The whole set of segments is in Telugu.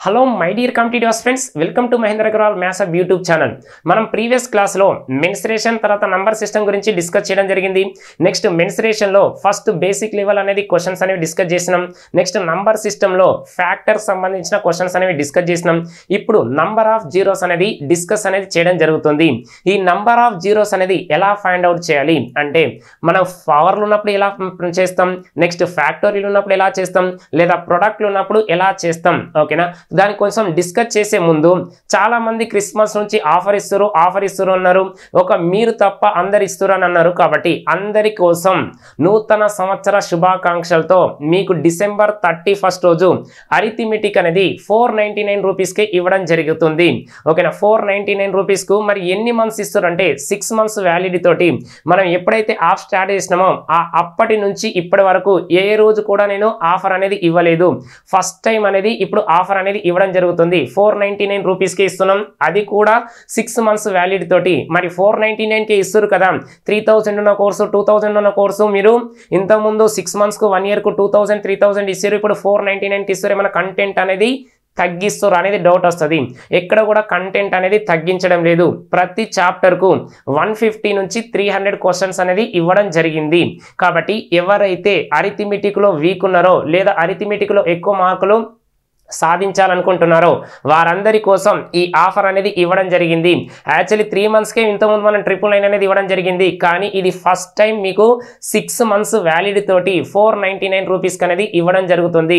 Hello my dear competitive friends, welcome to Mahendra Agarwal maths hub YouTube channel. మనం ప్రీవియస్ క్లాస్లో మెన్సురేషన్ తర్వాత నంబర్ సిస్టమ్ గురించి డిస్కస్ చేయడం జరిగింది. నెక్స్ట్ మెన్సురేషన్లో ఫస్ట్ బేసిక్ లెవెల్ అనేది క్వశ్చన్స్ అనేవి డిస్కస్ చేసినాం. నెక్స్ట్ నంబర్ సిస్టంలో ఫ్యాక్టర్ సంబంధించిన క్వశ్చన్స్ అనేవి డిస్కస్ చేసినాం. ఇప్పుడు నంబర్ ఆఫ్ జీరోస్ అనేది డిస్కస్ అనేది చేయడం జరుగుతుంది. ఈ నంబర్ ఆఫ్ జీరోస్ అనేది ఎలా ఫైండ్ అవుట్ చేయాలి అంటే, మనం పవర్లు ఉన్నప్పుడు ఎలా చేస్తాం, నెక్స్ట్ ఫ్యాక్టోరియల్ ఉన్నప్పుడు ఎలా చేస్తాం, లేదా ప్రొడక్ట్లు ఉన్నప్పుడు ఎలా చేస్తాం. ఓకేనా, దానికోసం డిస్కస్ చేసే ముందు చాలా మంది క్రిస్మస్ నుంచి ఆఫర్ ఇస్తారు అన్నారు. ఒక మీరు తప్ప అందరు ఇస్తారు అని అన్నారు. కాబట్టి అందరి కోసం నూతన సంవత్సర శుభాకాంక్షలతో మీకు డిసెంబర్ 31 రోజు అరిథమెటిక్ అనేది 499 రూపీస్కి ఇవ్వడం జరుగుతుంది. ఓకేనా, 499 రూపీస్కు మరి ఎన్ని మంత్స్ ఇస్తారు అంటే 6 మంత్స్ వ్యాలిడిటీ తోటి మనం ఎప్పుడైతే ఆఫ్ స్టార్ట్ చేసినామో అప్పటి నుంచి ఇప్పటి వరకు ఏ రోజు కూడా నేను ఆఫర్ అనేది ఇవ్వలేదు. ఫస్ట్ టైం అనేది ఇప్పుడు ఆఫర్ అనేది ఇవ్వడం జరుగుతుంది. 499 రూపీస్కి ఇస్తున్నాం, అది కూడా 6 మంత్స్ వ్యాలిడిటీ తోటి. మరి 499కి ఇస్తారు కదా, 3000 ఉన్న కోర్సు 2000 ఉన్న కోర్సు మీరు ఇంతకుముందు 6 మంత్స్కు 1 ఇయర్కు 2000 3000 ఇస్తారు. ఇప్పుడు 499కి ఇస్తారు. ఏమైనా కంటెంట్ అనేది తగ్గిస్తారు అనేది డౌట్ వస్తుంది. ఎక్కడ కూడా కంటెంట్ అనేది తగ్గించడం లేదు. ప్రతి చాప్టర్కు 150 నుంచి 300 క్వశ్చన్స్ అనేది ఇవ్వడం జరిగింది. కాబట్టి ఎవరైతే అరిథమెటిక్లో వీక్ ఉన్నారో లేదా అరిథమెటిక్లో ఎక్కువ మార్కులు సాధించాలనుకుంటున్నారో వారందరి కోసం ఈ ఆఫర్ అనేది ఇవ్వడం జరిగింది. యాక్చువల్లీ 3 మంత్స్కే ఇంతకుముందు మనం 999 అనేది ఇవ్వడం జరిగింది. కానీ ఇది ఫస్ట్ టైం మీకు 6 మంత్స్ వ్యాలిడిటీ తోటి 499 రూపీస్కి అనేది ఇవ్వడం జరుగుతుంది.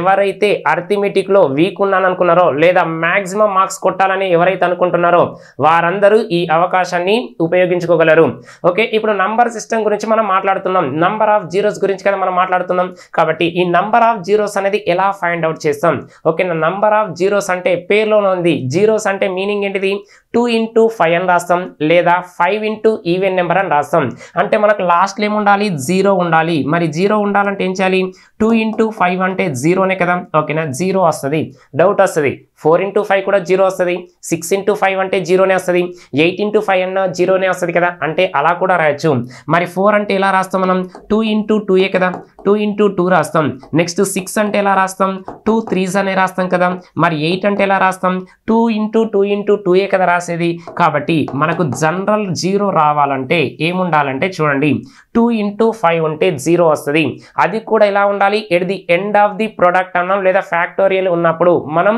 ఎవరైతే అరిథమెటిక్లో వీక్ ఉన్నాను అనుకున్నారో లేదా మ్యాక్సిమం మార్క్స్ కొట్టాలని ఎవరైతే అనుకుంటున్నారో వారందరూ ఈ అవకాశాన్ని ఉపయోగించుకోగలరు. ఓకే, ఇప్పుడు నంబర్ సిస్టమ్ గురించి మనం మాట్లాడుతున్నాం. నంబర్ ఆఫ్ జీరోస్ గురించి కదా మనం మాట్లాడుతున్నాం. కాబట్టి ఈ నంబర్ ఆఫ్ జీరోస్ అనేది ఎలా ఫైండ్ అవుట్ చేస్తాం. ఓకేనా, నంబర్ ఆఫ్ జీరోస్ అంటే పేర్లోనే ఉంది. జీరోస్ అంటే మీనింగ్ ఏంటిది, 2 into 5 అని రాస్తాం, లేదా 5 into ఈవెన్ నెంబర్ అని రాస్తాం. అంటే మనకు లాస్ట్లో ఏముండాలి, 0 ఉండాలి. మరి 0 ఉండాలంటే ఏం చేయాలి, 2 into 5 అంటే 0నే కదా. ఓకేనా, 0 వస్తుంది. డౌట్ వస్తుంది, 4 into 5 కూడా 0 వస్తుంది. 6 into 5 అంటే 0నే వస్తుంది. 8 into 5 అన్న 0నే వస్తుంది కదా. అంటే అలా కూడా రాయొచ్చు. మరి 4 అంటే ఎలా రాస్తాం మనం, 2 into 2ఏ కదా, 2 into 2 రాస్తాం. నెక్స్ట్ 6 అంటే ఎలా రాస్తాం, 2 3s అనే రాస్తాం కదా. మరి 8 అంటే ఎలా రాస్తాం, 2 into 2 into 2ఏ కదా రాసేది. కాబట్టి మనకు జనరల్ 0 రావాలంటే ఏముండాలంటే చూడండి, 2 into 5 ఉంటే 0 వస్తుంది. అది కూడా ఎలా ఉండాలి, at the end of the product అన్నాం లేదా ఫ్యాక్టోరియల్ ఉన్నప్పుడు మనం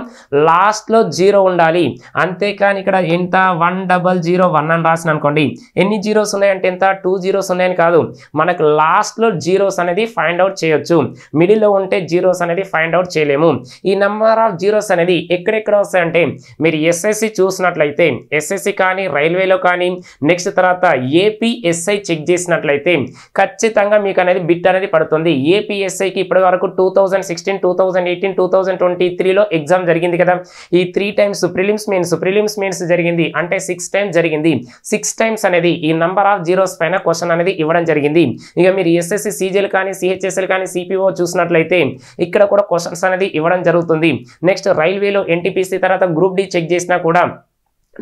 లాస్ట్లో 0 ఉండాలి. అంతేకాని ఇక్కడ ఎంత 1001 అని రాసిన అనుకోండి, ఎన్ని జీరోస్ ఉన్నాయంటే ఎంత 2 జీరోస్ ఉన్నాయని కాదు. మనకు లాస్ట్లో జీరోస్ అనేది ఫైండ్ అవుట్ చేయొచ్చు. మిడిల్లో ఉంటే జీరోస్ అనేది ఫైండ్ అవుట్ చేయలేము. ఈ నెంబర్ ఆఫ్ జీరోస్ అనేది ఎక్కడెక్కడ వస్తాయంటే, మీరు ఎస్ఎస్సి చూసినట్లయితే ఎస్ఎస్సి కానీ రైల్వేలో కానీ నెక్స్ట్ తర్వాత ఏపీఎస్ఐ చెక్ చేసినట్లయితే ఖచ్చితంగా మీకు అనేది బిట్ అనేది పడుతుంది. ఏపీఎస్ఐకి ఇప్పటి వరకు 2016 2018 2023లో ఎగ్జామ్ జరిగింది కదా. ఈ 3 times ప్రిలిమ్స్ మెయిన్స్ జరిగింది. అంటే 6 times జరిగింది. 6 times అనేది ఈ నంబర్ ఆఫ్ జీరోస్ పైన క్వశ్చన్ అనేది ఇవ్వడం జరిగింది. ఇక మీరు ఎస్ఎస్సి సీజీఎల్ కానీ సిహెచ్ఎస్ఎల్ కానీ సిపిఓ చూసినట్లయితే ఇక్కడ కూడా క్వశ్చన్స్ అనేది ఇవ్వడం జరుగుతుంది. నెక్స్ట్ రైల్వేలో ఎన్టీపీసీ తర్వాత గ్రూప్ డి చెక్ చేసినా కూడా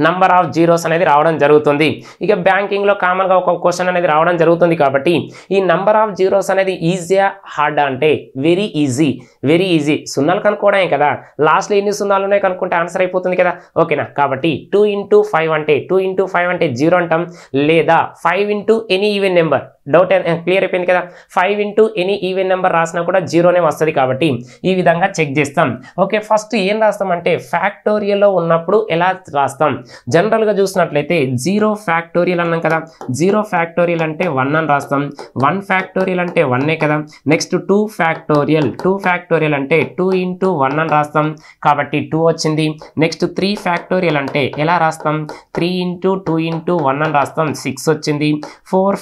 నంబర్ ఆఫ్ జీరోస్ అనేది రావడం జరుగుతుంది. ఇక బ్యాంకింగ్లో కామన్గా ఒక క్వశ్చన్ అనేది రావడం జరుగుతుంది. కాబట్టి ఈ నంబర్ ఆఫ్ జీరోస్ అనేది ఈజీయా హార్డా అంటే వెరీ ఈజీ. సున్నాలు కనుక్కోవడమే కదా, లాస్ట్లో ఎన్ని సున్నాలు ఉన్నాయి కనుక్కుంటే ఆన్సర్ అయిపోతుంది కదా. ఓకేనా, కాబట్టి 2 into 5 అంటే 0 అంటాం, లేదా 5 into any even number. Doubt clear అయిపోయింది కదా. 5 into ఎనీ ఈవెన్ నెంబర్ రాసినా కూడా 0నే వస్తుంది. కాబట్టి ఈ విధంగా చెక్ చేస్తాం. ఓకే, ఫస్ట్ ఏం రాస్తాం అంటే ఫ్యాక్టోరియల్లో ఉన్నప్పుడు ఎలా రాస్తాం. జనరల్గా చూసినట్లయితే 0 ఫ్యాక్టోరియల్ అన్నాం కదా. 0 ఫ్యాక్టోరియల్ అంటే 1 అని రాస్తాం. 1 ఫ్యాక్టోరియల్ అంటే 1ఏ కదా. నెక్స్ట్ 2 ఫ్యాక్టోరియల్ అంటే 2 into 1 అని రాస్తాం. కాబట్టి 2 వచ్చింది. నెక్స్ట్ 3 ఫ్యాక్టోరియల్ అంటే ఎలా రాస్తాం, 3 into 2 into 1 అని రాస్తాం. 6 వచ్చింది. 4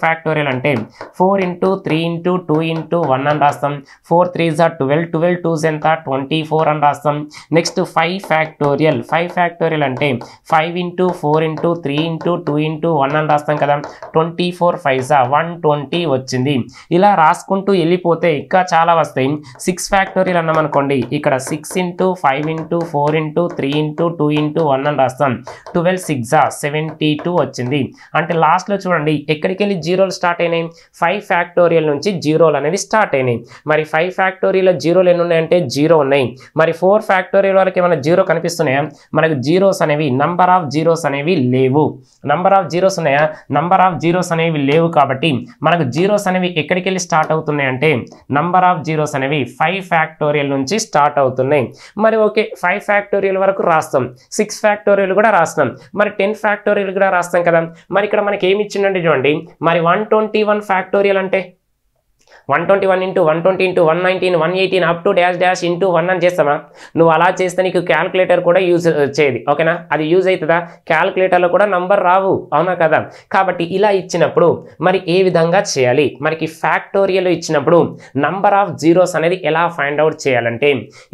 ఫ్యాక్టోరియల్ అంటే 4 into 3 into 2 into 1 అని రాస్తాం. 4 3s are 12 12 2s ఎంత 24 అని రాస్తాం. నెక్స్ట్ 5 ఫ్యాక్టోరియల్ అంటే 5 into 4 into 3 into 2 into 1 అని రాస్తాం కదా. 24 5s 120 వచ్చింది. ఇలా రాసుకుంటూ వెళ్ళిపోతే ఇంకా చాలా వస్తాయి. 6 ఫ్యాక్టోరియల్ అన్నాం అనుకోండి, ఇక్కడ 6 into 5 into 4 into 3 into 2 into 1 అని రాస్తాం. 12 6 72 వచ్చింది. అంటే లాస్ట్లో చూడండి ఎక్కడ ఎక్కడికి వెళ్ళి జీరోలు స్టార్ట్ అయినాయి 5 ఫ్యాక్టోరియల్ నుంచి జీరోలు అనేది స్టార్ట్ అయినాయి మరి 5 ఫ్యాక్టోరియల్ జీరోలు ఎన్ని ఉన్నాయంటే 0 ఉన్నాయి మరి 4 ఫ్యాక్టోరియల్ వరకు ఏమైనా జీరో కనిపిస్తున్నాయా మనకు జీరోస్ అనేవి నంబర్ ఆఫ్ జీరోస్ అనేవి లేవు నంబర్ ఆఫ్ జీరోస్ ఉన్నాయా నంబర్ ఆఫ్ జీరోస్ అనేవి లేవు కాబట్టి మనకు జీరోస్ అనేవి ఎక్కడికి వెళ్ళి స్టార్ట్ అవుతున్నాయి అంటే నంబర్ ఆఫ్ జీరోస్ అనేవి 5 ఫ్యాక్టోరియల్ నుంచి స్టార్ట్ అవుతున్నాయి మరి ఓకే 5 ఫ్యాక్టోరియల్ వరకు రాస్తాం 6 ఫ్యాక్టోరియల్ కూడా రాస్తాం మరి 10 ఫ్యాక్టోరియల్ కూడా రాస్తాం కదా మరి ఇక్కడ మనకి ఏమి ఇచ్చిందండి చూడండి మరి 121 ఫ్యాక్టోరియల్ అంటే 121 into 120 into 119 118 up to dash dash into 1 అని చేస్తామా నువ్వు అలా చేస్తే నీకు క్యాల్కులేటర్ కూడా యూజ్ చేయదు ఓకేనా అది యూజ్ అవుతుందా క్యాల్కులేటర్లో కూడా నంబర్ రావు అవునా కదా కాబట్టి ఇలా ఇచ్చినప్పుడు మరి ఏ విధంగా చేయాలి మనకి ఫ్యాక్టోరియల్ ఇచ్చినప్పుడు నంబర్ ఆఫ్ జీరోస్ అనేది ఎలా ఫైండ్ అవుట్ చేయాలంటే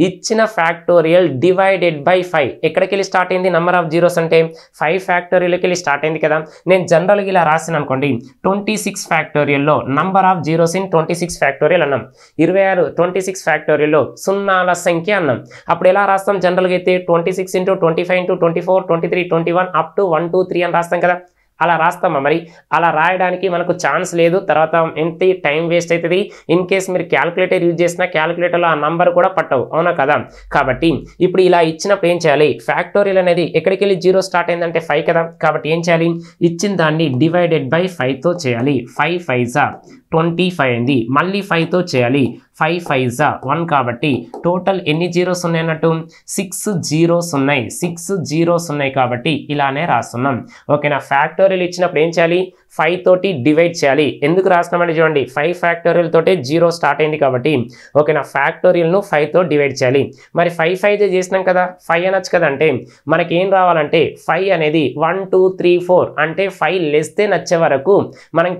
ఇచ్చిన ఫ్యాక్టోరియల్ డివైడెడ్ బై 5 ఎక్కడికి వెళ్ళి స్టార్ట్ అయింది నంబర్ ఆఫ్ జీరోస్ అంటే 5 ఫ్యాక్టోరియల్కి వెళ్ళి స్టార్ట్ అయింది కదా నేను జనరల్గా ఇలా రాసిన అనుకోండి 26 ఫ్యాక్టోరియల్లో number of zeros in 26 factorial అన్నాం 26 ఫ్యాక్టోరియల్లో సున్నాల సంఖ్య అన్నాం అప్పుడు ఎలా రాస్తాం జనరల్గా అయితే 26 into 25 into 24 23 21 అప్ టు 1 2 3 అని రాస్తాం కదా అలా రాస్తామా మరి అలా రాయడానికి మనకు ఛాన్స్ లేదు తర్వాత ఎంత టైం వేస్ట్ అవుతుంది ఇన్ కేస్ మీరు క్యాల్కులేటర్ యూజ్ చేసినా క్యాల్కులేటర్లో ఆ నంబర్ కూడా పట్టవు అవునా కదా కాబట్టి ఇప్పుడు ఇలా ఇచ్చినప్పుడు ఏం చేయాలి ఫ్యాక్టోరియల్ అనేది ఎక్కడికి వెళ్ళి జీరో స్టార్ట్ అయిందంటే 5 కదా కాబట్టి ఏం చేయాలి ఇచ్చిన దాన్ని డివైడెడ్ బై 5తో చేయాలి 5 5 25 అయింది మళ్ళీ 5తో చేయాలి 5 5 1 కాబట్టి టోటల్ ఎన్ని జీరోస్ ఉన్నాయి అన్నట్టు 6 జీరోస్ ఉన్నాయి 6 జీరోస్ ఉన్నాయి కాబట్టి ఇలానే రాస్తున్నాం ఓకేనా ఫ్యాక్టోరియల్ ఇచ్చినప్పుడు ఏం చేయాలి 5 తోటి డివైడ్ చేయాలి ఎందుకు రాస్తున్నామంటే చూడండి 5 ఫ్యాక్టోరియల్ తోటే జీరో స్టార్ట్ అయింది కాబట్టి ఓకేనా ఫ్యాక్టోరియల్ను 5తో డివైడ్ చేయాలి మరి 5 5 చేసినాం కదా 5 అనొచ్చు కదా అంటే మనకి ఏం రావాలంటే 5 అనేది 1 2 3 4 అంటే 5 లెస్ దెన్ వచ్చే వరకు మనం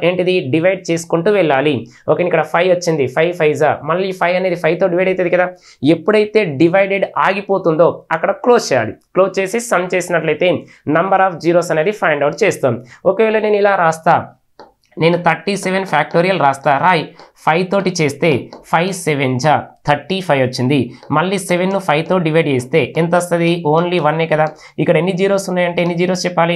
ఏంటిది డివైడ్ చేసుకుంటూ వెళ్ళాలి ఓకే ఇక్కడ 5 వచ్చింది 5 5 మళ్ళీ 5 అనేది 5తో డివైడ్ అవుతుంది కదా ఎప్పుడైతే డివైడెడ్ ఆగిపోతుందో అక్కడ క్లోజ్ చేయాలి క్లోజ్ చేసి సమ్ చేసినట్లయితే నంబర్ ఆఫ్ జీరోస్ అనేది ఫైండ్ అవుట్ చేస్తాం ఒకవేళ నేను ఇలా రాస్తా నేను 37 ఫ్యాక్టోరియల్ రాస్తా రాయ్ 5 తోటి చేస్తే 5 7 35 వచ్చింది మళ్ళీ 7ను 5తో డివైడ్ చేస్తే ఎంత వస్తుంది ఓన్లీ 1 కదా ఇక్కడ ఎన్ని జీరోస్ ఉన్నాయంటే ఎన్ని జీరోస్ చెప్పాలి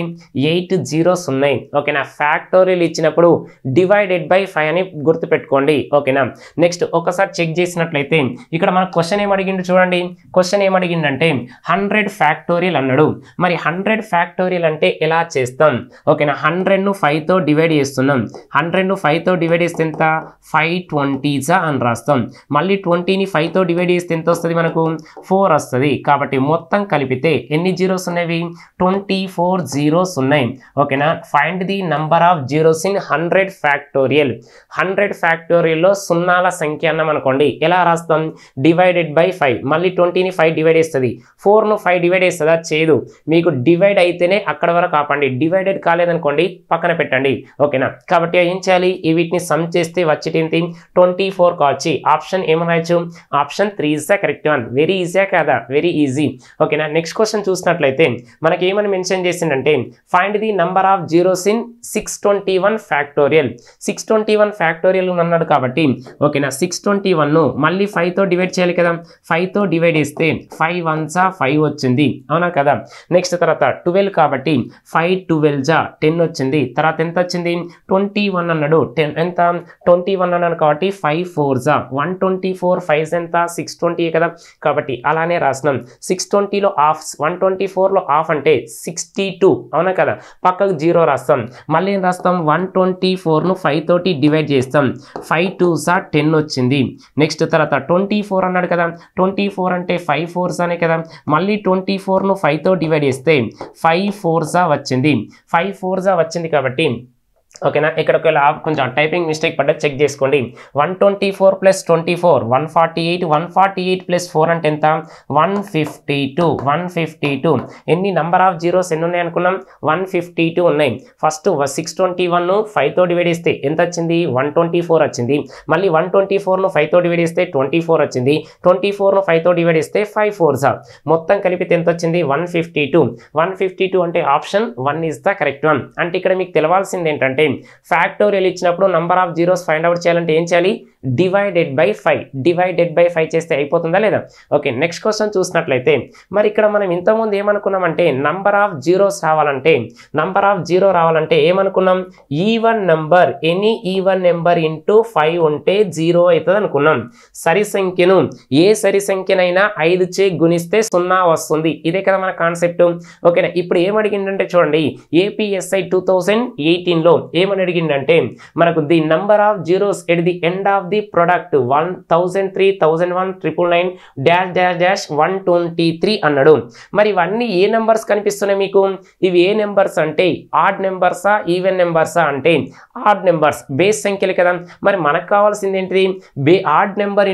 8 జీరోస్ ఉన్నాయి ఓకేనా ఫ్యాక్టోరియల్ ఇచ్చినప్పుడు డివైడెడ్ బై 5 అని గుర్తుపెట్టుకోండి ఓకేనా నెక్స్ట్ ఒకసారి చెక్ చేసినట్లయితే ఇక్కడ మన క్వశ్చన్ ఏం అడిగిండు చూడండి క్వశ్చన్ ఏం అడిగిందంటే 100 ఫ్యాక్టోరియల్ అన్నాడు మరి 100 ఫ్యాక్టోరియల్ అంటే ఎలా చేస్తాం ఓకేనా 100ను 5తో డివైడ్ చేస్తున్నాం 100ను 5తో డివైడ్ చేస్తే ఎంత 520 అని రాస్తాం మళ్ళీ 20ని 5తో డివైడ్ చేస్తే ఎంత వస్తుంది మనకు 4 వస్తుంది కాబట్టి మొత్తం కలిపితే ఎన్ని జీరోస్ ఉన్నాయి 24 జీరోస్ ఉన్నాయి ఓకేనా find the number of zeros in 100 factorial 100 ఫ్యాక్టోరియల్లో సున్నాల సంఖ్య అన్నాం అనుకోండి ఎలా రాస్తాం డివైడెడ్ బై 5 మళ్ళీ 20ని 5 డివైడ్ చేస్తుంది 4ను 5 డివైడ్ చేస్తుందా చేయదు మీకు డివైడ్ అయితేనే అక్కడ వరకు ఆపండి డివైడెడ్ కాలేదనుకోండి పక్కన పెట్టండి ఓకేనా కాబట్టి ఏం చేయాలి వీటిని సమ్ చేస్తే వచ్చేటి 24 కావచ్చు ఆప్షన్ ఏమనొచ్చు option 3 is the correct one very easy కదా వెరీ ఈజీ ఓకేనా నెక్స్ట్ క్వశ్చన్ చూసినట్లయితే మనకి ఏమని మెన్షన్ చేసిందంటే find the number of zeros in 621 factorial 621 factorial అన్నాడు కాబట్టి ఓకేనా 621ను మళ్ళీ 5తో డివైడ్ చేయాలి కదా 5తో డివైడ్ చేస్తే 5 1 5 వచ్చింది అవునా కదా నెక్స్ట్ తర్వాత 12 కాబట్టి 5 12 10 వచ్చింది తర్వాత ఎంత వచ్చింది 21 అన్నాడు 10 ఎంత 21 అన్నాడు కాబట్టి 5 4 124 5 ఎంత 620 కదా కాబట్టి అలానే రాసినాం 620లో హాఫ్ 124లో హాఫ్ అంటే 62 అవునా కదా పక్కకు 0 రాస్తాం మళ్ళీ ఏం రాస్తాం 124ను 5 తోటి డివైడ్ చేస్తాం 5 2 10 వచ్చింది నెక్స్ట్ తర్వాత 24 అన్నాడు కదా 24 అంటే 5 4 అనే కదా మళ్ళీ 24ను 5తో డివైడ్ చేస్తే 5 4 వచ్చింది 5 4 వచ్చింది కాబట్టి ఓకేనా ఇక్కడ ఒకవేళ కొంచెం టైపింగ్ మిస్టేక్ పడ్డా చెక్ చేసుకోండి 124 ప్లస్ 24 148 148 ప్లస్ 4 అంటే ఎంత 152 ఎన్ని నంబర్ ఆఫ్ జీరోస్ ఎన్ని ఉన్నాయి అనుకున్నాం 152 ఉన్నాయి ఫస్ట్ 621 5తో డివైడ్ చేస్తే ఎంత వచ్చింది 124 వచ్చింది మళ్ళీ 124ను 5తో డివైడ్ చేస్తే 24 వచ్చింది 24ను 5తో డివైడ్ చేస్తే 5 4 మొత్తం కలిపితే ఎంత వచ్చింది 152 అంటే option 1 is the correct one అంటే ఇక్కడ మీకు తెలవాల్సింది ఏంటంటే ఫ్యాక్టోరియల్ ఇచ్చినప్పుడు number of zeros find out చేయాలంటే ఏం చేయాలి? డివైడెడ్ బై 5 చేస్తే అయిపోతుందా లేదా? ఓకే, నెక్స్ట్ క్వశ్చన్ చూసినట్లయితే మరి ఇక్కడ మనం ఇంతకుముందు ఏమనుకున్నామంటే నంబర్ ఆఫ్ జీరోస్ రావాలంటే ఏమనుకున్నాం? Even number, any even number into 5 ఉంటే 0 అవుతుంది అనుకున్నాం. సరి సంఖ్యను ఏ సరి సంఖ్యనైనా 5 చే గుణిస్తే 0 వస్తుంది. ఇదే కదా మన కాన్సెప్ట్. ఓకేనా, ఇప్పుడు ఏమడిగిందంటే చూడండి, ఏపీఎస్ఐ 2018లో ఏమని అడిగిందంటే మనకు the number of zeros at the end of the product 1000, 3001, 999 -123 అన్నాడు. మరి ఇవన్నీ ఏ నెంబర్స్ కనిపిస్తున్నాయి మీకు? ఇవి ఏ నెంబర్స్ అంటే ఆడ్ నెంబర్సా, ఈవెన్ నెంబర్సా అంటే ఆడ్ నెంబర్స్, బేస్ సంఖ్యలు కదా. మరి మనకు కావాల్సింది ఏంటిది? ఆడ్ నెంబర్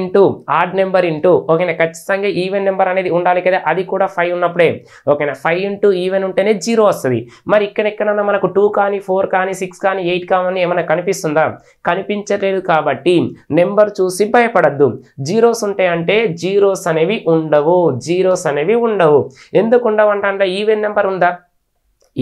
ఇంటూ ఓకేనా, ఖచ్చితంగా ఈవెన్ నెంబర్ అనేది ఉండాలి కదా, అది కూడా 5 ఉన్నప్పుడే. ఓకేనా, 5 ఇంటూ ఈవెన్ ఉంటేనే 0 వస్తుంది. మరి ఎక్కడన్నా మనకు 2 కానీ 4 కానీ 6 కానీ 8 కానీ ఏమైనా కనిపిస్తుందా? కనిపించలేదు. కాబట్టి నెంబర్ చూసి భయపడద్దు. జీరోస్ ఉంటాయంటే జీరోస్ అనేవి ఉండవు. ఎందుకు ఉండవంటే ఈవెన్ నెంబర్ ఉందా?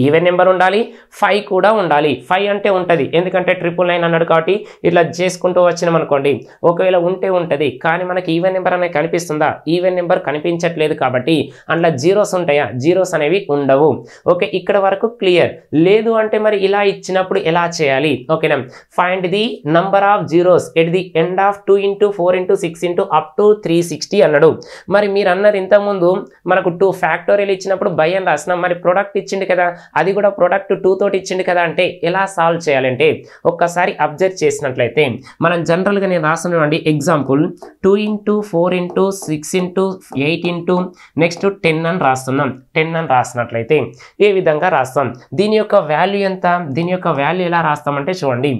ఈవెన్ నెంబర్ ఉండాలి, 5 కూడా ఉండాలి. 5 అంటే ఉంటుంది, ఎందుకంటే 999 అన్నాడు కాబట్టి ఇట్లా చేసుకుంటూ వచ్చినాం అనుకోండి. ఒకవేళ ఉంటే ఉంటుంది, కానీ మనకి ఈవెన్ నెంబర్ అనేది కనిపిస్తుందా? ఈవెన్ నెంబర్ కనిపించట్లేదు. కాబట్టి అందులో జీరోస్ ఉంటాయా? జీరోస్ అనేవి ఉండవు. ఓకే, ఇక్కడ వరకు క్లియర్. లేదు అంటే మరి ఇలా ఇచ్చినప్పుడు ఎలా చేయాలి? ఓకేనా, find the number of zeros at the end of 2 × 4 × 6 × up to 360 అన్నాడు. మరి మీరు అన్నారు ఇంతకుముందు మనకు 2 ఫ్యాక్టోరియల్ ఇచ్చినప్పుడు బై అని రాసినాం. మరి ప్రొడక్ట్ ఇచ్చింది కదా, అది కూడా ప్రొడక్ట్ 2 తోటి ఇచ్చింది కదా. అంటే ఎలా సాల్వ్ చేయాలంటే ఒక్కసారి అబ్జర్వ్ చేసినట్లయితే మనం జనరల్గా నేను రాస్తున్నానండి ఎగ్జాంపుల్ 2 × 4 × 6 × 8 నెక్స్ట్ 10 అని రాస్తున్నాం. 10 అని రాసినట్లయితే ఏ విధంగా రాస్తాం? దీని యొక్క వాల్యూ ఎంత? దీని యొక్క వాల్యూ ఎలా రాస్తామంటే చూడండి,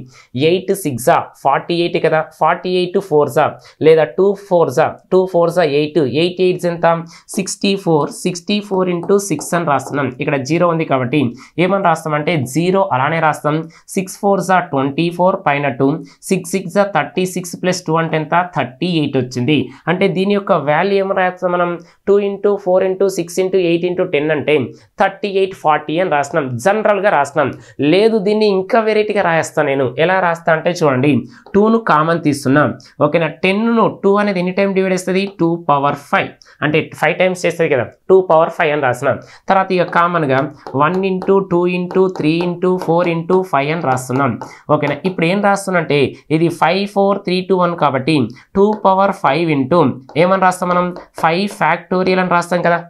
8 6 48 కదా, 48 4 లేదా 2 4 8 8 ఎంత? 64 × 6 అని రాస్తున్నాం. ఇక్కడ 0 ఉంది కాబట్టి ఏమని రాస్తామంటే 0 అలానే రాస్తాం. 6 4 24 పైన 2 6 6 36 + 2 అంటే ఎంత? 38 వచ్చింది. అంటే దీని యొక్క వాల్యూ ఏమని రాస్తాం మనం? 2 × 4 × 6 × 8 × 10 అంటే 38 40 అని రాస్తున్నాం. జనరల్గా రాస్తున్నాం. లేదు, దీన్ని ఇంకా వెరైటీగా రాస్తాను నేను. ఎలా రాస్తా అంటే చూడండి, 2ను కామన్ తీస్తున్నాం. ఓకేనా, 10ను 2 అనేది ఎన్ని టైం డివైడ్ చేస్తుంది? 2^5 అంటే 5 టైమ్స్ చేస్తుంది కదా, 2^5 అని రాస్తున్నాం. తర్వాత ఇక కామన్గా 1 × 2 × 3 × 4 × 5 అని రాస్తున్నాం. ఓకేనా, ఇప్పుడు ఏం రాస్తున్నంటే ఇది 5 4 3 2 1 కాబట్టి 2^5 ఇంటూ ఏమని రాస్తాం మనం? 5 ఫ్యాక్టోరియల్ అని రాస్తాం కదా.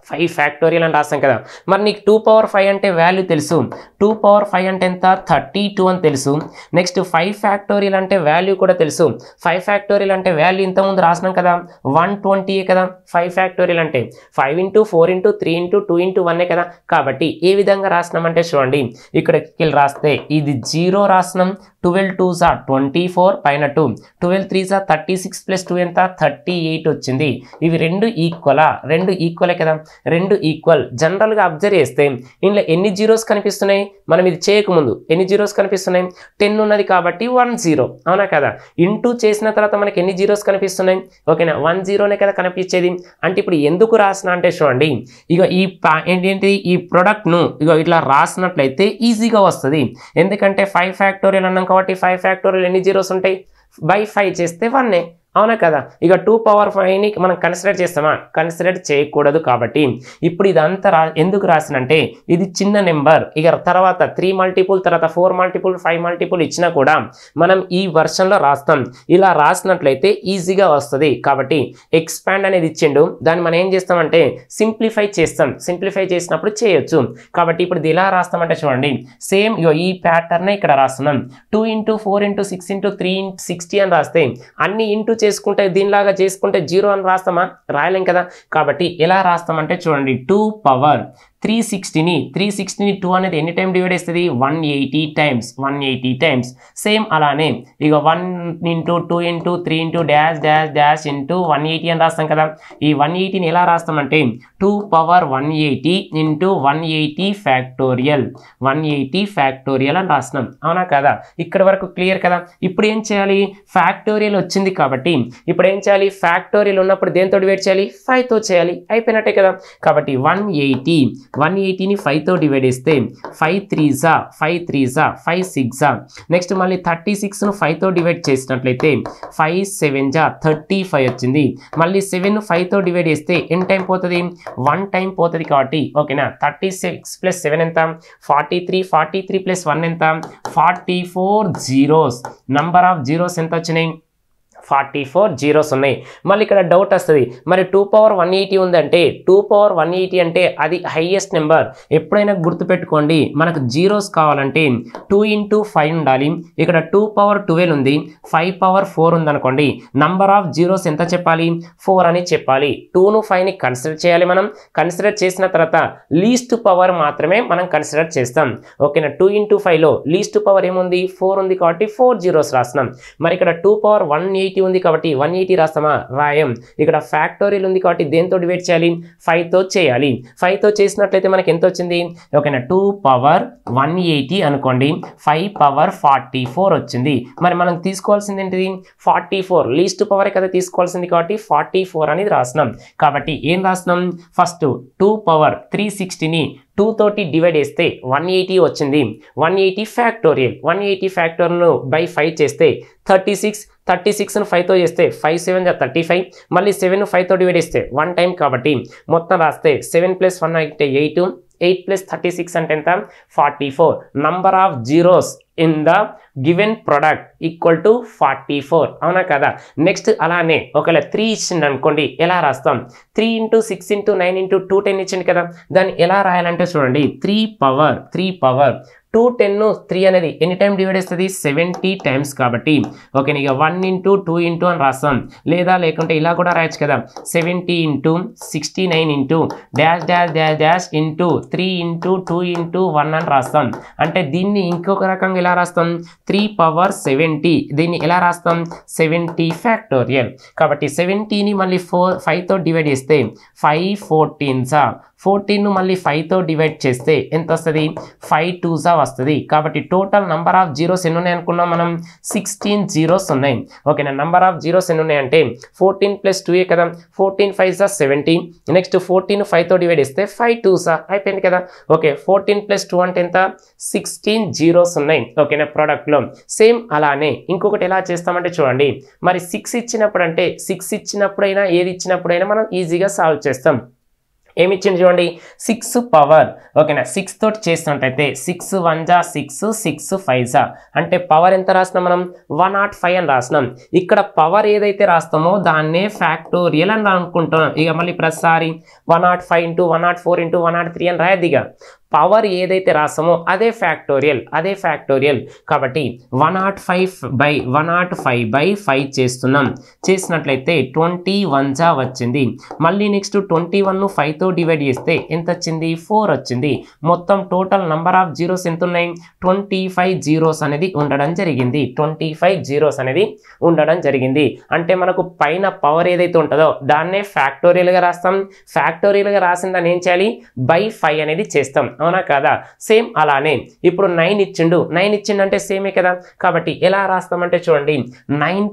5 ఫ్యాక్టోరియల్ అని రాస్తాం కదా. మరి నీకు 2^5 అంటే వాల్యూ తెలుసు. 2^5 అంటే ఎంత? 32 అని తెలుసు. నెక్స్ట్ 5 ఫ్యాక్టోరియల్ అంటే వాల్యూ కూడా తెలుసు. 5 ఫ్యాక్టోరియల్ అంటే వాల్యూ ఇంతకుముందు రాసినాం కదా, 120 కదా. 5 ఫ్యాక్టోరియల్ అంటే 5 × 4 × 3 × 2 × 1 కదా. కాబట్టి ఏ విధంగా రాసినామంటే చూడండి, ఇక్కడికి రాస్తే ఇది 0 రాసినాం. 12 2s 24 పైన 2 12 3s 36 + 2 ఎంత? 38 వచ్చింది. ఇవి రెండు ఈక్వలే కదా, రెండు ఈక్వల్. జనరల్గా అబ్జర్వ్ చేస్తే ఇందులో ఎన్ని జీరోస్ కనిపిస్తున్నాయి? మనం ఇది చేయకముందు ఎన్ని జీరోస్ కనిపిస్తున్నాయి? 10 ఉన్నది కాబట్టి 1 0, అవునా కదా. ఇంటూ చేసిన తర్వాత మనకి ఎన్ని జీరోస్ కనిపిస్తున్నాయి? ఓకేనా, 1 0నే కదా కనిపించేది. అంటే ఇప్పుడు ఎందుకు రాసిన అంటే చూడండి, ఇక ఏంటి ఈ ప్రొడక్ట్ను ఇక ఇట్లా రాసినట్లయితే ఈజీగా వస్తుంది. ఎందుకంటే 5 ఫ్యాక్టోరియల్ అన్నాం కాబట్టి 5 ఫ్యాక్టోరియల్ ఎన్ని జీరోస్ ఉంటాయి? బై 5 చేస్తే 1, అవునా కదా. ఇక 2^5ని మనం కన్సిడర్ చేస్తామా? కన్సిడర్ చేయకూడదు. కాబట్టి ఇప్పుడు ఇదంతా ఎందుకు రాసినంటే ఇది చిన్న నెంబర్. ఇక తర్వాత 3 మల్టిపుల్, తర్వాత 4 మల్టిపుల్, 5 మల్టిపుల్ ఇచ్చినా కూడా మనం ఈ వర్షన్లో రాస్తాం. ఇలా రాసినట్లయితే ఈజీగా వస్తుంది. కాబట్టి ఎక్స్పాండ్ అనేది ఇచ్చిండు, దాన్ని మనం ఏం చేస్తామంటే సింప్లిఫై చేస్తాం. సింప్లిఫై చేసినప్పుడు చేయొచ్చు. కాబట్టి ఇప్పుడు ఇది ఎలా రాస్తామంటే చూడండి, సేమ్ ఈ ప్యాటర్నే ఇక్కడ రాస్తున్నాం. 2 × 4 × 6 × 3 × 60 అని రాస్తే అన్ని ఇంటూ చేసుకుంటే దీనిలాగా చేసుకుంటే 0 అని రాస్తామా? రాయలేం కదా. కాబట్టి ఎలా రాస్తామంటే చూడండి, 2 పవర్ 360ని 2 అనేది ఎన్ని టైం డివైడ్ చేస్తుంది? 180 టైమ్స్. సేమ్ అలానే ఇక 1 × 2 × 3 × డాష్ ఇంటూ 180 అని రాస్తాం కదా. ఈ 180ని ఎలా రాస్తామంటే 2 పవర్ 180 × 180 ఫ్యాక్టోరియల్ 180 ఫ్యాక్టోరియల్ అని రాస్తున్నాం, అవునా కదా. ఇక్కడ వరకు క్లియర్ కదా. ఇప్పుడు ఏం చేయాలి? ఫ్యాక్టోరియల్ వచ్చింది కాబట్టి ఇప్పుడు ఏం చేయాలి? ఫ్యాక్టోరియల్ ఉన్నప్పుడు దేంతో డివైడ్ చేయాలి? 5తో చేయాలి. అయిపోయినట్టే కదా. కాబట్టి 180 180ని 5తో డివైడ్ చేస్తే 5 3 5 3 5 6 నెక్స్ట్ మళ్ళీ 36ను 5తో డివైడ్ చేసినట్లయితే 5 7 35 వచ్చింది. మళ్ళీ 7ను 5తో డివైడ్ చేస్తే ఎన్ని టైం పోతుంది, 1 టైం పోతుంది కాబట్టి ఓకేనా. 36 ప్లస్ 7 ఎంత, 43 43 ప్లస్ 1 ఎంత, 44 జీరోస్. నంబర్ ఆఫ్ జీరోస్ ఎంత వచ్చినాయి, 44 జీరోస్ ఉన్నాయి. మళ్ళీ ఇక్కడ డౌట్ వస్తుంది, మరి 2 పవర్ 180 ఉందంటే 2 పవర్ 180 అంటే అది హైయెస్ట్ నెంబర్. ఎప్పుడైనా గుర్తుపెట్టుకోండి, మనకు జీరోస్ కావాలంటే 2 ఇంటూ 5 ఉండాలి. ఇక్కడ 2 పవర్ 12 ఉంది, 5 పవర్ 4 ఉందనుకోండి, నంబర్ ఆఫ్ జీరోస్ ఎంత చెప్పాలి, 4 అని చెప్పాలి. 2ను 5ని కన్సిడర్ చేయాలి. మనం కన్సిడర్ చేసిన తర్వాత లీస్ట్ పవర్ మాత్రమే మనం కన్సిడర్ చేస్తాం ఓకేనా. 2 ఇంటూ 5లో లీస్ట్ పవర్ ఏముంది, 4 ఉంది కాబట్టి 4 జీరోస్ రాస్తున్నాం. మరి ఇక్కడ 2 పవర్ 180 ఉంది కాబట్టి 180 రాస్తామా, రాయం. ఇక్కడ ఫ్యాక్టోరియల్ ఉంది కాబట్టి దేంతో డివైడ్ చేయాలి, 5తో చేయాలి. 5తో చేసినట్లయితే మనకి ఎంత వచ్చింది ఓకేనా, 2 పవర్ 180 అనుకోండి, 5 పవర్ 44 వచ్చింది. మరి మనం తీసుకోవాల్సింది ఏంటిది, 44 లీస్ట్ పవర్ కదా తీసుకోవాల్సింది కాబట్టి 44 అనేది రాస్తున్నాం. కాబట్టి ఏం రాస్తున్నాం, ఫస్ట్ 2 పవర్ 360ని 2 తోటి డివైడ్ చేస్తే 180 వచ్చింది. 180 ఫ్యాక్టోరియల్, 180 ఫ్యాక్టోరియల్ను బై 5 చేస్తే 36, 36ను 5తో చేస్తే 5 7 35, మళ్ళీ 7ను 5తో డివైడ్ చేస్తే 1 టైం కాబట్టి మొత్తం రాస్తే 7 ప్లస్ 1 అంటే 8, 8 ప్లస్ 36 అంటే ఎంత, 44. Number of zeros in the given product equal to 44, అవునా కదా. నెక్స్ట్ అలానే ఒకవేళ 3 ఇచ్చింది అనుకోండి, ఎలా రాస్తాం, 3 ఇంటూ 6 ఇంటూ 9 ఇంటూ 2 10 ఇచ్చింది కదా, దాన్ని ఎలా రాయాలంటే చూడండి, 3 పవర్ 2 10 3 అనేది ఎన్ని టైం డివైడ్ చేస్తుంది, 70 టైమ్స్ కాబట్టి ఓకే. ఇక 1 ఇంటూ 2 ఇంటూ అని రాస్తాం, లేకుంటే ఇలా కూడా రాయొచ్చు కదా, 70 into 69 into dash dash dash dash into 3 into 2 into 1 అని రాస్తాం. అంటే దీన్ని ఇంకొక రకంగా ఎలా రాస్తాం, 3 పవర్ 70, దీన్ని ఎలా రాస్తాం, 70 ఫ్యాక్టోరియల్. కాబట్టి 70ని మళ్ళీ 5తో డివైడ్ చేస్తే 5 14 14ను మళ్ళీ 5తో డివైడ్ చేస్తే ఎంత వస్తుంది, 5 2 వస్తుంది. కాబట్టి టోటల్ నంబర్ ఆఫ్ జీరోస్ ఎన్ని ఉన్నాయి అనుకున్నాం మనం, 16 జీరోస్ ఉన్నాయి ఓకేనా. నంబర్ ఆఫ్ జీరోస్ ఎన్ని ఉన్నాయి అంటే 14 ప్లస్ 2 కదా, 14 5 70, నెక్స్ట్ 14 5తో డివైడ్ చేస్తే 5 2 అయిపోయింది కదా ఓకే. 14 ప్లస్ 2 అంటే ఎంత, 16 జీరోస్ ఉన్నాయి ఓకేనా ప్రోడక్ట్లో. సేమ్ అలానే ఇంకొకటి ఎలా చేస్తామంటే చూడండి, మరి 6 ఇచ్చినప్పుడు అంటే 6 ఇచ్చినప్పుడైనా ఏది ఇచ్చినప్పుడైనా మనం ఈజీగా సాల్వ్ చేస్తాం. ఏమి ఇచ్చింది చూడండి, 6 పవర్ ఓకేనా, 6 తోటి చేసినట్టయితే 6 1 6 6 5 అంటే పవర్ ఎంత రాసినాం మనం, 105 అని రాసినాం. ఇక్కడ పవర్ ఏదైతే రాస్తామో దాన్నే ఫ్యాక్టోరియల్ అని అనుకుంటున్నాం. ఇక మళ్ళీ ప్రతిసారి 105 ఇంటూ 104 ఇంటూ 103 అని రాయద్దు. ఇక పవర్ ఏదైతే రాస్తామో అదే ఫ్యాక్టోరియల్ కాబట్టి 105/5 చేస్తున్నాం. చేసినట్లయితే 21 వచ్చింది. మళ్ళీ నెక్స్ట్ 21ను 5తో డివైడ్ చేస్తే ఎంత వచ్చింది, 4 వచ్చింది. మొత్తం టోటల్ నంబర్ ఆఫ్ జీరోస్ ఎంత ఉన్నాయి, 25 జీరోస్ అనేది ఉండడం జరిగింది. 25 జీరోస్ అనేది ఉండడం జరిగింది. అంటే మనకు పైన పవర్ ఏదైతే ఉంటుందో దాన్నే ఫ్యాక్టోరియల్గా రాస్తాం. ఫ్యాక్టోరియల్గా రాసిన దాన్ని ఏం చేయాలి, /5 అనేది చేస్తాం, అవునా కదా. సేమ్ అలానే ఇప్పుడు 9 ఇచ్చిండు అంటే సేమే కదా. కాబట్టి ఎలా రాస్తామంటే చూడండి, 9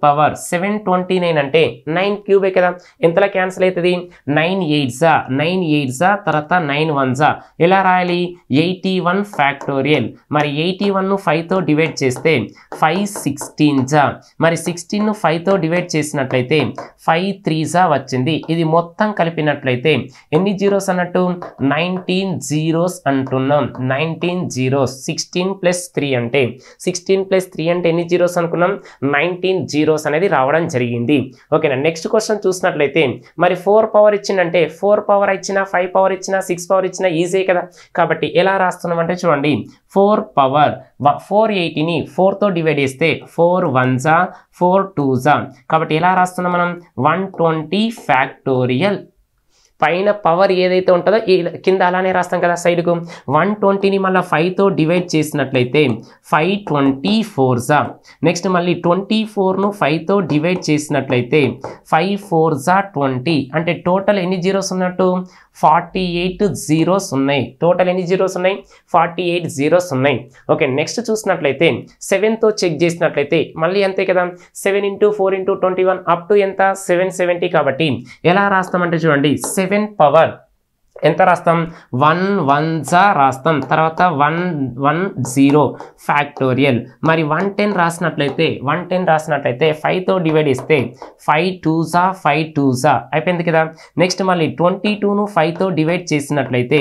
పవర్ 729 అంటే 9 క్యూబే కదా. ఎంతలా క్యాన్సిల్ అవుతుంది, 9 8 తర్వాత 9 1 ఎలా రాయాలి, 81 ఫ్యాక్టోరియల్. మరి 81ను 5తో డివైడ్ చేస్తే 5 16 మరి 16ను 5తో డివైడ్ చేసినట్లయితే 5 3 వచ్చింది. ఇది మొత్తం కలిపినట్లయితే ఎన్ని జీరోస్ అన్నట్టు, 19 జీరోస్ అంటున్నాం. 19 జీరోస్. 16 ప్లస్ 3 అంటే ఎన్ని జీరోస్ అనుకున్నాం, 19 జీరోస్ అనేది రావడం జరిగింది ఓకేనా. నెక్స్ట్ క్వశ్చన్ చూసినట్లయితే మరి 4 పవర్ ఇచ్చిందంటే 4 పవర్ ఇచ్చినా 5 పవర్ ఇచ్చినా 6 పవర్ ఇచ్చినా ఈజీ కదా. కాబట్టి ఎలా రాస్తున్నాం అంటే చూడండి, 4 పవర్ 480ని 4తో డివైడ్ చేస్తే 4 1 4 2 కాబట్టి ఎలా రాస్తున్నాం మనం, 120 ఫ్యాక్టోరియల్. పైన పవర్ ఏదైతే ఉంటుందో కింద అలానే రాస్తాం కదా సైడ్కు. 120ని మళ్ళీ 5తో డివైడ్ చేసినట్లయితే 524 నెక్స్ట్ మళ్ళీ 24ను 5తో డివైడ్ చేసినట్లయితే 5 4 20 అంటే టోటల్ ఎన్ని జీరోస్ ఉన్నట్టు, 48 జీరోస్ ఉన్నాయి. టోటల్ ఎన్ని జీరోస్ ఉన్నాయి, 48 జీరోస్ ఉన్నాయి ఓకే. నెక్స్ట్ చూసినట్లయితే 7తో చెక్ చేసినట్లయితే మళ్ళీ అంతే కదా, 7 × 4 × 21 అప్ టు ఎంత, 770. కాబట్టి ఎలా రాస్తామంటే చూడండి, 7 పవర్ ఎంత రాస్తాం 1 1s రాస్తాం తర్వాత 1 1 0 ఫ్యాక్టోరియల్ మరి 110 రాసినట్లయితే 5 తో డివైడ్ చేస్తే 5 2s 5 2s అయిపోయింది కదా నెక్స్ట్ మళ్ళీ 22 ను 5 తో డివైడ్ చేసినట్లయితే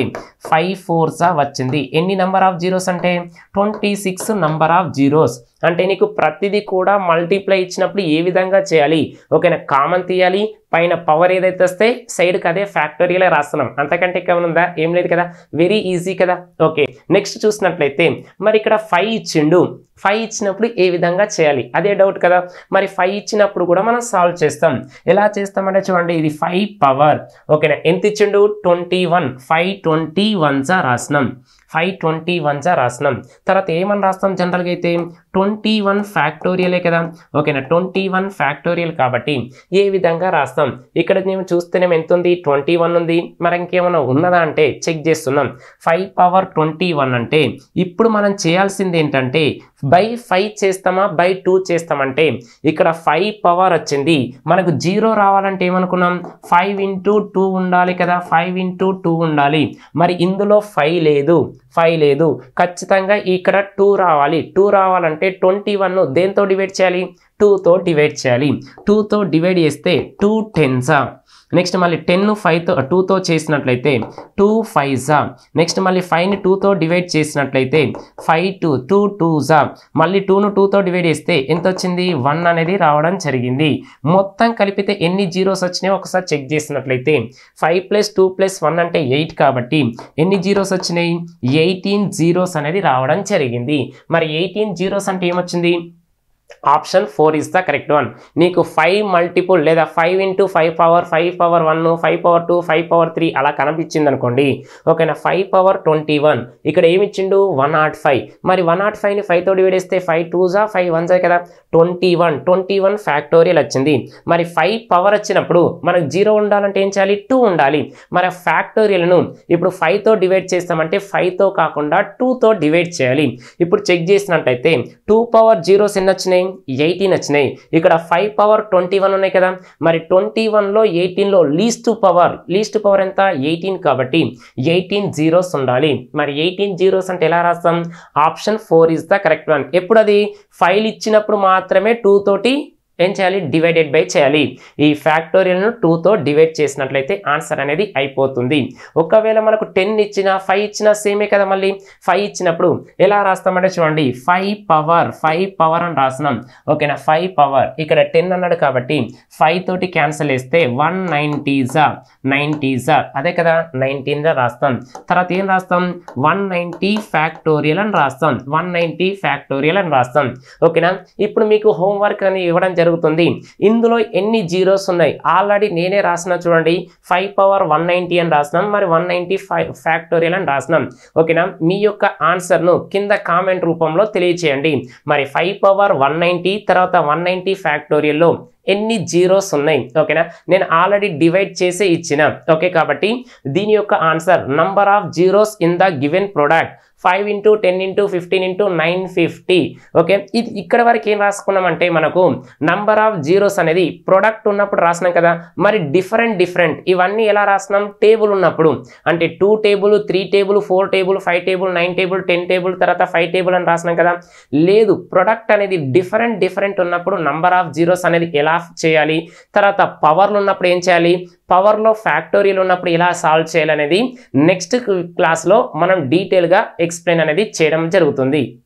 5 4s వచ్చింది ఎన్ని నంబర్ ఆఫ్ జీరోస్ అంటే 26 నంబర్ ఆఫ్ జీరోస్ అంటే నీకు ప్రతిదీ కూడా మల్టిప్లై ఇచ్చినప్పుడు ఏ విధంగా చేయాలి ఓకేనా కామన్ తీయాలి పైన పవర్ ఏదైతే వస్తే సైడ్కి అదే ఫ్యాక్టోరియల్ రాస్తున్నాం అంతకంటే ఎక్కువ ఉందా ఏం లేదు కదా వెరీ ఈజీ కదా ఓకే నెక్స్ట్ చూసినట్లయితే మరి ఇక్కడ 5 ఇచ్చిండు 5 ఇచ్చినప్పుడు ఏ విధంగా చేయాలి అదే డౌట్ కదా మరి 5 ఇచ్చినప్పుడు కూడా మనం సాల్వ్ చేస్తాం ఎలా చేస్తామంటే చూడండి ఇది 5 పవర్ ఓకేనా ఎంత ఇచ్చిండు 21 5 21s రాసినాం 521s రాసినాం తర్వాత ఏమని రాస్తాం జనరల్గా అయితే 21 ఫ్యాక్టోరియలే కదా ఓకేనా 21 ఫ్యాక్టోరియల్ కాబట్టి ఏ విధంగా రాస్తాం ఇక్కడ నేను చూస్తేనేమో ఎంత ఉంది 21 ఉంది మరి ఇంకేమైనా ఉన్నదా అంటే చెక్ చేస్తున్నాం 5 పవర్ 21 అంటే ఇప్పుడు మనం చేయాల్సింది ఏంటంటే బై 5 చేస్తామా బై 2 చేస్తామంటే ఇక్కడ 5 పవర్ వచ్చింది మనకు 0 రావాలంటే ఏమనుకున్నాం 5 into 2 ఉండాలి కదా 5 into 2 ఉండాలి మరి ఇందులో 5 లేదు ఖచ్చితంగా ఇక్కడ 2 రావాలి 2 రావాలంటే 21 దేంతో డివైడ్ చేయాలి 2 తో డివైడ్ చేయాలి 2 తో డివైడ్ చేస్తే 2 10s నెక్స్ట్ మళ్ళీ 10 2 తో చేసినట్లయితే 2 5s నెక్స్ట్ మళ్ళీ 5 ని 2 తో డివైడ్ చేసినట్లయితే 5 2 2s మళ్ళీ 2 ను 2 తో డివైడ్ చేస్తే ఎంత వచ్చింది 1 అనేది రావడం జరిగింది మొత్తం కలిపితే ఎన్ని జీరోస్ వచ్చినాయో ఒకసారి చెక్ చేసినట్లయితే 5 + 2 + 1 అంటే 8 కాబట్టి ఎన్ని జీరోస్ వచ్చినాయి 18 జీరోస్ అనేది రావడం జరిగింది మరి 18 జీరోస్ అంటే ఏమొచ్చింది option 4 is the correct one నీకు 5 మల్టిపుల్ లేదా 5 into 5 power 5 power 1 5 power 2 5 power 3 అలా కనిపించింది అనుకోండి ఓకేనా 5 పవర్ 21 ఇక్కడ ఏమి ఇచ్చిండు 105 మరి 105 ని 5 తో డివైడ్ చేస్తే 5 2s 5 1s కదా 21 ఫ్యాక్టోరియల్ వచ్చింది మరి 5 పవర్ వచ్చినప్పుడు మనకు 0 ఉండాలంటే ఏం చేయాలి 2 ఉండాలి మరి ఫ్యాక్టోరియల్ ను ఇప్పుడు 5 తో డివైడ్ చేస్తామంటే 5 తో కాకుండా 2 తో డివైడ్ చేయాలి ఇప్పుడు చెక్ చేసినట్లయితే 2 పవర్ జీరోస్ ఎన్ని వచ్చినాయి 18 వచ్చినాయి ఇక్కడ 5 పవర్ 21 ఉన్నాయి కదా మరి 21 లో 18 లో లీస్ట్ పవర్ ఎంత 18 కాబట్టి 18 జీరోస్ ఉండాలి మరి 18 జీరోస్ అంటే ఎలా రాస్తాం option 4 is the correct one ఎప్పుడు అది 5 ఇచ్చినప్పుడు మాత్రమే 2 తోటి ఏం చేయాలి డివైడెడ్ బై చేయాలి ఈ ఫ్యాక్టోరియల్ ను 2 తో డివైడ్ చేసినట్లయితే ఆన్సర్ అనేది అయిపోతుంది ఒకవేళ మనకు 10 ఇచ్చినా 5 ఇచ్చినా సేమే కదా మళ్ళీ 5 ఇచ్చినప్పుడు ఎలా రాస్తామంటే చూడండి 5 పవర్ అని రాస్తున్నాం ఓకేనా 5 పవర్ ఇక్కడ 10 అన్నాడు కాబట్టి 5 తోటి క్యాన్సిల్ చేస్తే 190s అదే కదా 19 రాస్తాం తర్వాత ఏం రాస్తాం 190 ఫ్యాక్టోరియల్ అని రాస్తాం ఓకేనా ఇప్పుడు మీకు హోంవర్క్ అని ఇవ్వడం జరుగుతుంది ఇందులో ఎన్ని జీరోస్ ఉన్నాయి ఆల్రెడీ నేనే రాసిన చూడండి 5 పవర్ 190 అని రాసినాం మరి 190 ఫ్యాక్టోరియల్ అని రాసినాం ఓకేనా మీ యొక్క ఆన్సర్ ను కింద కామెంట్ రూపంలో తెలియచేయండి మరి 5 పవర్ 190 తర్వాత 190 ఫ్యాక్టోరియల్ లో ఎన్ని జీరోస్ ఉన్నాయి ఓకేనా నేను ఆల్రెడీ డివైడ్ చేసి ఇచ్చిన ఓకే కాబట్టి దీని యొక్క answer number of zeros in the given product 5 into 10 into 15 into 950 okay ఇది ఇక్కడ వరకు ఏం రాసుకున్నామంటే మనకు నంబర్ ఆఫ్ జీరోస్ అనేది ప్రొడక్ట్ ఉన్నప్పుడు రాసినాం కదా మరి డిఫరెంట్ ఇవన్నీ ఎలా రాసినాం టేబుల్ ఉన్నప్పుడు అంటే 2 table 3 table 4 table 5 table 9 table 10 table తర్వాత 5 టేబుల్ అని రాసినాం కదా లేదు ప్రొడక్ట్ అనేది డిఫరెంట్ ఉన్నప్పుడు నంబర్ ఆఫ్ జీరోస్ అనేది ఎలా చేయాలి తర్వాత పవర్లు ఉన్నప్పుడు ఏం చేయాలి పవర్ లో ఫ్యాక్టోరియల్ ఉన్నప్పుడు ఎలా సాల్వ్ చేయాలనేది నెక్స్ట్ క్లాస్ లో మనం డీటెయిల్ గా ఎక్స్ప్లెయిన్ అనేది చేయడం జరుగుతుంది